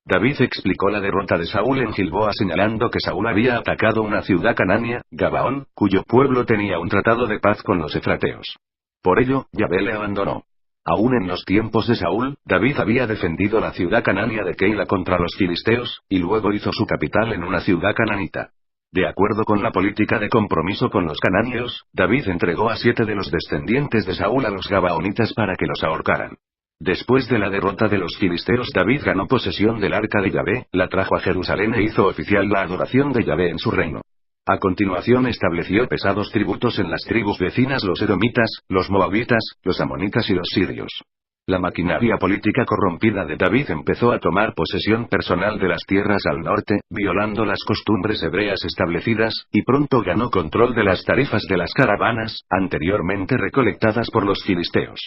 David explicó la derrota de Saúl en Gilboa señalando que Saúl había atacado una ciudad canánea, Gabaón, cuyo pueblo tenía un tratado de paz con los efrateos. Por ello, Yahvé le abandonó. Aún en los tiempos de Saúl, David había defendido la ciudad canánea de Keila contra los filisteos, y luego hizo su capital en una ciudad cananita. De acuerdo con la política de compromiso con los cananeos, David entregó a 7 de los descendientes de Saúl a los gabaonitas para que los ahorcaran. Después de la derrota de los filisteos, David ganó posesión del arca de Yahvé, la trajo a Jerusalén e hizo oficial la adoración de Yahvé en su reino. A continuación estableció pesados tributos en las tribus vecinas: los edomitas, los moabitas, los amonitas y los sirios. La maquinaria política corrompida de David empezó a tomar posesión personal de las tierras al norte, violando las costumbres hebreas establecidas, y pronto ganó control de las tarifas de las caravanas, anteriormente recolectadas por los filisteos.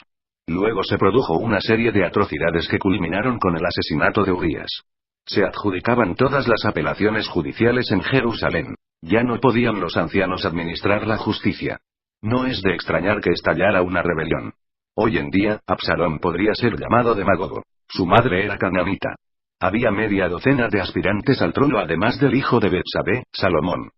Luego se produjo una serie de atrocidades que culminaron con el asesinato de Urías. Se adjudicaban todas las apelaciones judiciales en Jerusalén. Ya no podían los ancianos administrar la justicia. No es de extrañar que estallara una rebelión. Hoy en día, Absalón podría ser llamado demagogo. Su madre era cananita. Había media docena de aspirantes al trono además del hijo de Betsabé, Salomón.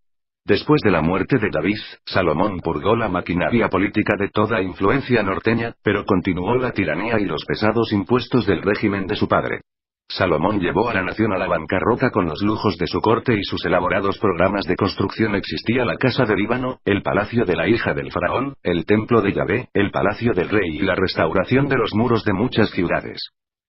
Después de la muerte de David, Salomón purgó la maquinaria política de toda influencia norteña, pero continuó la tiranía y los pesados impuestos del régimen de su padre. Salomón llevó a la nación a la bancarrota con los lujos de su corte y sus elaborados programas de construcción. Existía la casa de Líbano, el palacio de la hija del faraón, el templo de Yahvé, el palacio del rey y la restauración de los muros de muchas ciudades.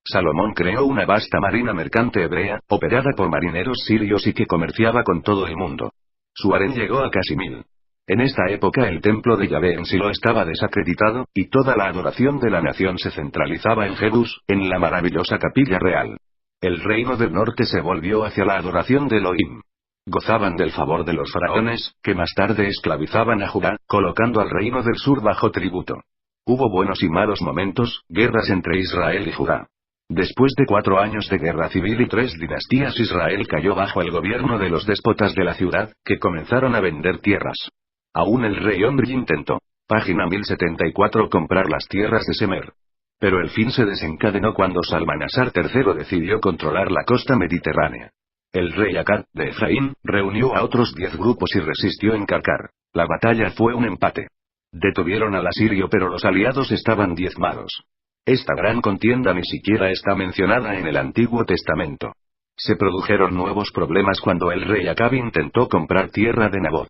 Salomón creó una vasta marina mercante hebrea, operada por marineros sirios y que comerciaba con todo el mundo. Su harén llegó a casi 1000. En esta época el templo de Yahvé en Silo estaba desacreditado, y toda la adoración de la nación se centralizaba en Jebús, en la maravillosa capilla real. El reino del norte se volvió hacia la adoración de Elohim. Gozaban del favor de los faraones, que más tarde esclavizaban a Judá, colocando al reino del sur bajo tributo. Hubo buenos y malos momentos, guerras entre Israel y Judá. Después de 4 años de guerra civil y 3 dinastías, Israel cayó bajo el gobierno de los déspotas de la ciudad, que comenzaron a vender tierras. Aún el rey Omri intentó, página 1074, comprar las tierras de Semer. Pero el fin se desencadenó cuando Salmanasar III decidió controlar la costa mediterránea. El rey Acab, de Efraín, reunió a otros 10 grupos y resistió en Karkar. La batalla fue un empate. Detuvieron al asirio, pero los aliados estaban diezmados. Esta gran contienda ni siquiera está mencionada en el Antiguo Testamento. Se produjeron nuevos problemas cuando el rey Acab intentó comprar tierra de Nabot.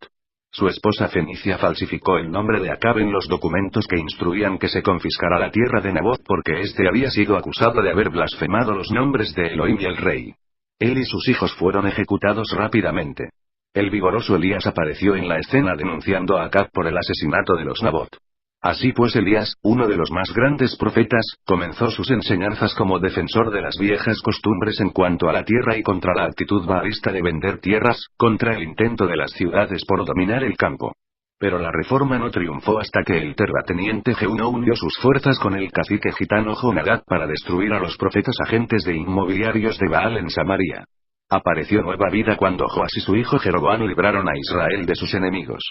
Su esposa Fenicia falsificó el nombre de Acab en los documentos que instruían que se confiscara la tierra de Nabot porque éste había sido acusado de haber blasfemado los nombres de Elohim y el rey. Él y sus hijos fueron ejecutados rápidamente. El vigoroso Elías apareció en la escena denunciando a Acab por el asesinato de los Nabot. Así pues, Elías, uno de los más grandes profetas, comenzó sus enseñanzas como defensor de las viejas costumbres en cuanto a la tierra y contra la actitud baalista de vender tierras, contra el intento de las ciudades por dominar el campo. Pero la reforma no triunfó hasta que el terrateniente Jehú no unió sus fuerzas con el cacique gitano Jonadab para destruir a los profetas agentes de inmobiliarios de Baal en Samaria. Apareció nueva vida cuando Joás y su hijo Jeroboam libraron a Israel de sus enemigos.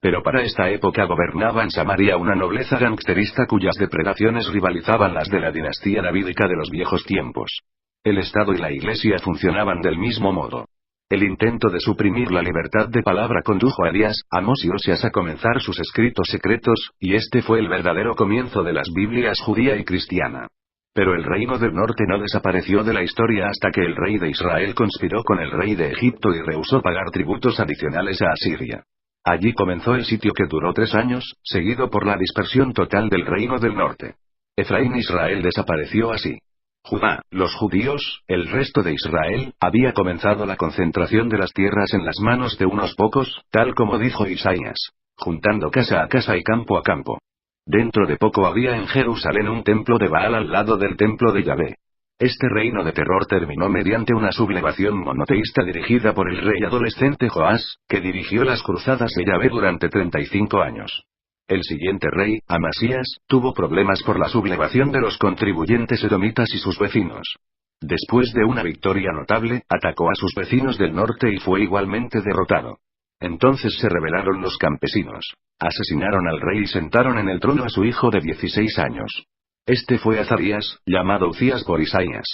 Pero para esta época gobernaba en Samaria una nobleza gangsterista cuyas depredaciones rivalizaban las de la dinastía davídica de los viejos tiempos. El Estado y la Iglesia funcionaban del mismo modo. El intento de suprimir la libertad de palabra condujo a Elías, Amós y Oseas a comenzar sus escritos secretos, y este fue el verdadero comienzo de las Biblias judía y cristiana. Pero el reino del norte no desapareció de la historia hasta que el rey de Israel conspiró con el rey de Egipto y rehusó pagar tributos adicionales a Asiria. Allí comenzó el sitio que duró 3 años, seguido por la dispersión total del reino del norte. Efraín e Israel desapareció así. Judá, los judíos, el resto de Israel, había comenzado la concentración de las tierras en las manos de unos pocos, tal como dijo Isaías, juntando casa a casa y campo a campo. Dentro de poco había en Jerusalén un templo de Baal al lado del templo de Yahvé. Este reino de terror terminó mediante una sublevación monoteísta dirigida por el rey adolescente Joás, que dirigió las cruzadas de Yahvé durante 35 años. El siguiente rey, Amasías, tuvo problemas por la sublevación de los contribuyentes edomitas y sus vecinos. Después de una victoria notable, atacó a sus vecinos del norte y fue igualmente derrotado. Entonces se rebelaron los campesinos. Asesinaron al rey y sentaron en el trono a su hijo de 16 años. Este fue Azarías, llamado Uzías por Isaías.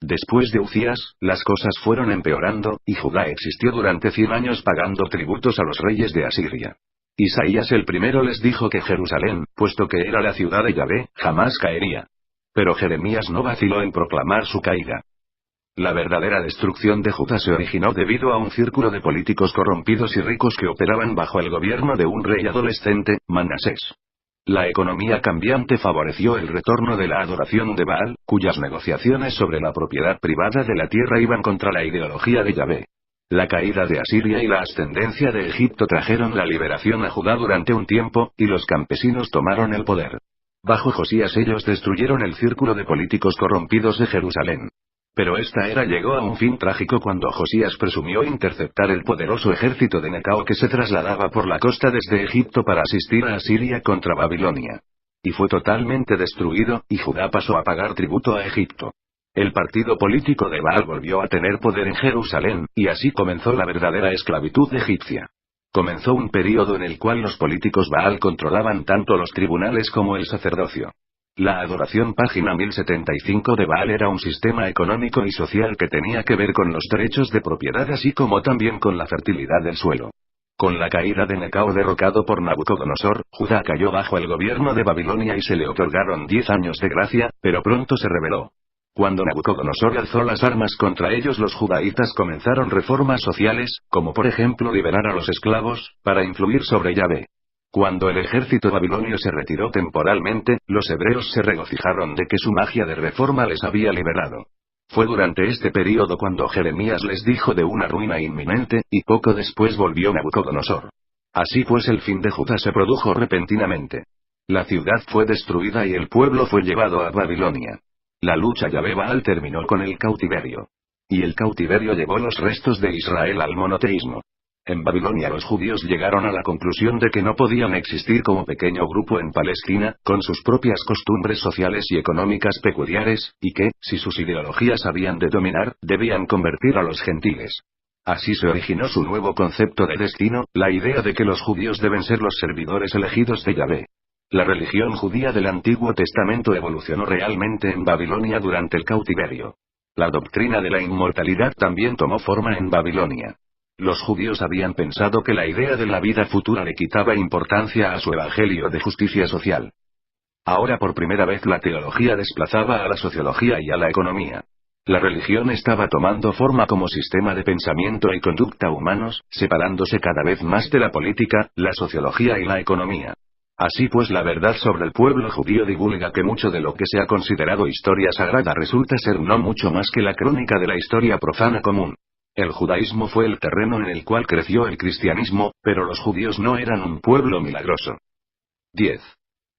Después de Uzías, las cosas fueron empeorando, y Judá existió durante 100 años pagando tributos a los reyes de Asiria. Isaías el primero les dijo que Jerusalén, puesto que era la ciudad de Yahvé, jamás caería. Pero Jeremías no vaciló en proclamar su caída. La verdadera destrucción de Judá se originó debido a un círculo de políticos corrompidos y ricos que operaban bajo el gobierno de un rey adolescente, Manasés. La economía cambiante favoreció el retorno de la adoración de Baal, cuyas negociaciones sobre la propiedad privada de la tierra iban contra la ideología de Yahvé. La caída de Asiria y la ascendencia de Egipto trajeron la liberación a Judá durante un tiempo, y los campesinos tomaron el poder. Bajo Josías ellos destruyeron el círculo de políticos corrompidos de Jerusalén. Pero esta era llegó a un fin trágico cuando Josías presumió interceptar el poderoso ejército de Necao que se trasladaba por la costa desde Egipto para asistir a Asiria contra Babilonia. Y fue totalmente destruido, y Judá pasó a pagar tributo a Egipto. El partido político de Baal volvió a tener poder en Jerusalén, y así comenzó la verdadera esclavitud egipcia. Comenzó un período en el cual los políticos Baal controlaban tanto los tribunales como el sacerdocio. La adoración página 1075 de Baal era un sistema económico y social que tenía que ver con los derechos de propiedad así como también con la fertilidad del suelo. Con la caída de Necao derrocado por Nabucodonosor, Judá cayó bajo el gobierno de Babilonia y se le otorgaron 10 años de gracia, pero pronto se rebeló. Cuando Nabucodonosor alzó las armas contra ellos, los judaítas comenzaron reformas sociales, como por ejemplo liberar a los esclavos, para influir sobre Yahvé. Cuando el ejército babilonio se retiró temporalmente, los hebreos se regocijaron de que su magia de reforma les había liberado. Fue durante este período cuando Jeremías les dijo de una ruina inminente, y poco después volvió Nabucodonosor. Así pues el fin de Judá se produjo repentinamente. La ciudad fue destruida y el pueblo fue llevado a Babilonia. La lucha Yahvé-Baal terminó con el cautiverio. Y el cautiverio llevó los restos de Israel al monoteísmo. En Babilonia los judíos llegaron a la conclusión de que no podían existir como pequeño grupo en Palestina, con sus propias costumbres sociales y económicas peculiares, y que, si sus ideologías habían de dominar, debían convertir a los gentiles. Así se originó su nuevo concepto de destino, la idea de que los judíos deben ser los servidores elegidos de Yahvé. La religión judía del Antiguo Testamento evolucionó realmente en Babilonia durante el cautiverio. La doctrina de la inmortalidad también tomó forma en Babilonia. Los judíos habían pensado que la idea de la vida futura le quitaba importancia a su evangelio de justicia social. Ahora por primera vez la teología desplazaba a la sociología y a la economía. La religión estaba tomando forma como sistema de pensamiento y conducta humanos, separándose cada vez más de la política, la sociología y la economía. Así pues, la verdad sobre el pueblo judío divulga que mucho de lo que se ha considerado historia sagrada resulta ser no mucho más que la crónica de la historia profana común. El judaísmo fue el terreno en el cual creció el cristianismo, pero los judíos no eran un pueblo milagroso. 10.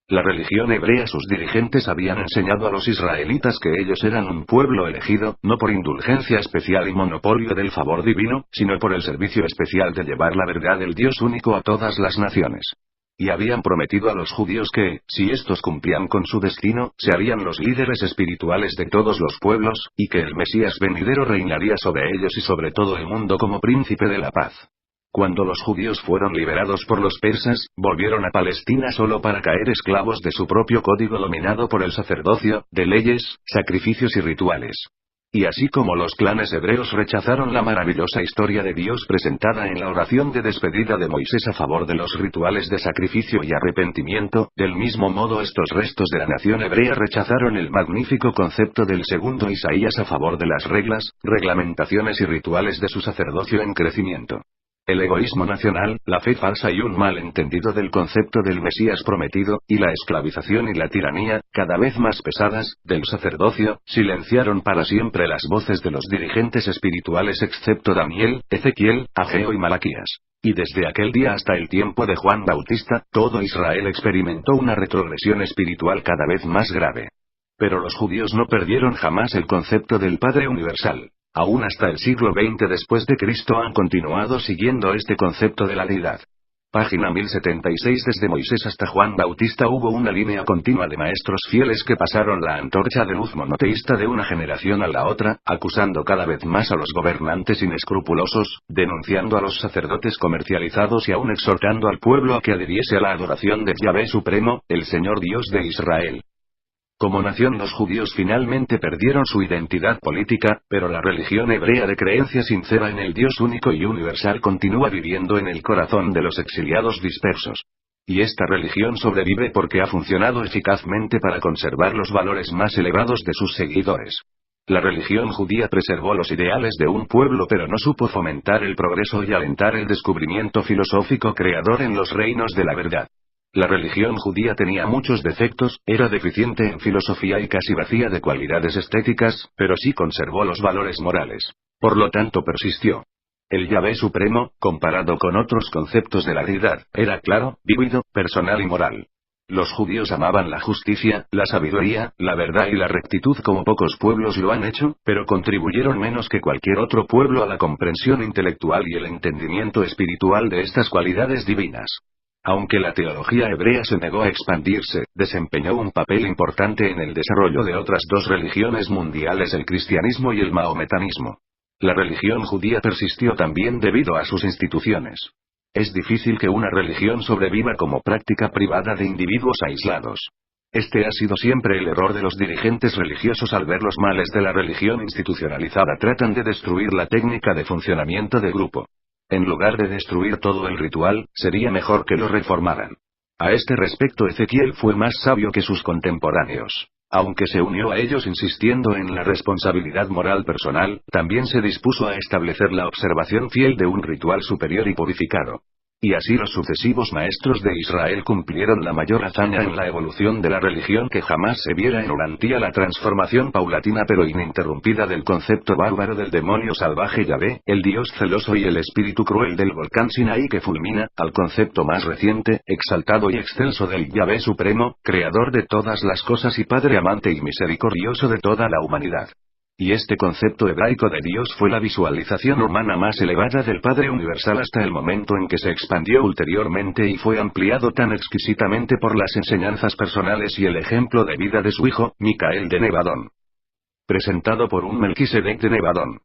La religión hebrea, sus dirigentes habían enseñado a los israelitas que ellos eran un pueblo elegido, no por indulgencia especial y monopolio del favor divino, sino por el servicio especial de llevar la verdad del Dios único a todas las naciones. Y habían prometido a los judíos que, si estos cumplían con su destino, se harían los líderes espirituales de todos los pueblos, y que el Mesías venidero reinaría sobre ellos y sobre todo el mundo como príncipe de la paz. Cuando los judíos fueron liberados por los persas, volvieron a Palestina solo para caer esclavos de su propio código dominado por el sacerdocio, de leyes, sacrificios y rituales. Y así como los clanes hebreos rechazaron la maravillosa historia de Dios presentada en la oración de despedida de Moisés a favor de los rituales de sacrificio y arrepentimiento, del mismo modo estos restos de la nación hebrea rechazaron el magnífico concepto del segundo Isaías a favor de las reglas, reglamentaciones y rituales de su sacerdocio en crecimiento. El egoísmo nacional, la fe falsa y un mal entendido del concepto del Mesías prometido, y la esclavización y la tiranía, cada vez más pesadas, del sacerdocio, silenciaron para siempre las voces de los dirigentes espirituales excepto Daniel, Ezequiel, Ageo y Malaquías. Y desde aquel día hasta el tiempo de Juan Bautista, todo Israel experimentó una retrogresión espiritual cada vez más grave. Pero los judíos no perdieron jamás el concepto del Padre Universal. Aún hasta el siglo XX después de Cristo han continuado siguiendo este concepto de la deidad. Página 1076. Desde Moisés hasta Juan Bautista hubo una línea continua de maestros fieles que pasaron la antorcha de luz monoteísta de una generación a la otra, acusando cada vez más a los gobernantes inescrupulosos, denunciando a los sacerdotes comercializados y aún exhortando al pueblo a que adhiriese a la adoración de Yahvé Supremo, el Señor Dios de Israel. Como nación los judíos finalmente perdieron su identidad política, pero la religión hebrea de creencia sincera en el Dios único y universal continúa viviendo en el corazón de los exiliados dispersos. Y esta religión sobrevive porque ha funcionado eficazmente para conservar los valores más elevados de sus seguidores. La religión judía preservó los ideales de un pueblo pero no supo fomentar el progreso y alentar el descubrimiento filosófico creador en los reinos de la verdad. La religión judía tenía muchos defectos, era deficiente en filosofía y casi vacía de cualidades estéticas, pero sí conservó los valores morales. Por lo tanto persistió. El Yahvé Supremo, comparado con otros conceptos de la deidad, era claro, vívido, personal y moral. Los judíos amaban la justicia, la sabiduría, la verdad y la rectitud como pocos pueblos lo han hecho, pero contribuyeron menos que cualquier otro pueblo a la comprensión intelectual y el entendimiento espiritual de estas cualidades divinas. Aunque la teología hebrea se negó a expandirse, desempeñó un papel importante en el desarrollo de otras dos religiones mundiales, el cristianismo y el mahometanismo. La religión judía persistió también debido a sus instituciones. Es difícil que una religión sobreviva como práctica privada de individuos aislados. Este ha sido siempre el error de los dirigentes religiosos al ver los males de la religión institucionalizada. Tratan de destruir la técnica de funcionamiento de grupo. En lugar de destruir todo el ritual, sería mejor que lo reformaran. A este respecto Ezequiel fue más sabio que sus contemporáneos. Aunque se unió a ellos insistiendo en la responsabilidad moral personal, también se dispuso a establecer la observación fiel de un ritual superior y purificado. Y así los sucesivos maestros de Israel cumplieron la mayor hazaña en la evolución de la religión que jamás se viera en Urantía, la transformación paulatina pero ininterrumpida del concepto bárbaro del demonio salvaje Yahvé, el dios celoso y el espíritu cruel del volcán Sinaí que fulmina, al concepto más reciente, exaltado y extenso del Yahvé supremo, creador de todas las cosas y padre amante y misericordioso de toda la humanidad. Y este concepto hebraico de Dios fue la visualización humana más elevada del Padre Universal hasta el momento en que se expandió ulteriormente y fue ampliado tan exquisitamente por las enseñanzas personales y el ejemplo de vida de su hijo, Micael de Nevadón. Presentado por un Melquisedec de Nevadón.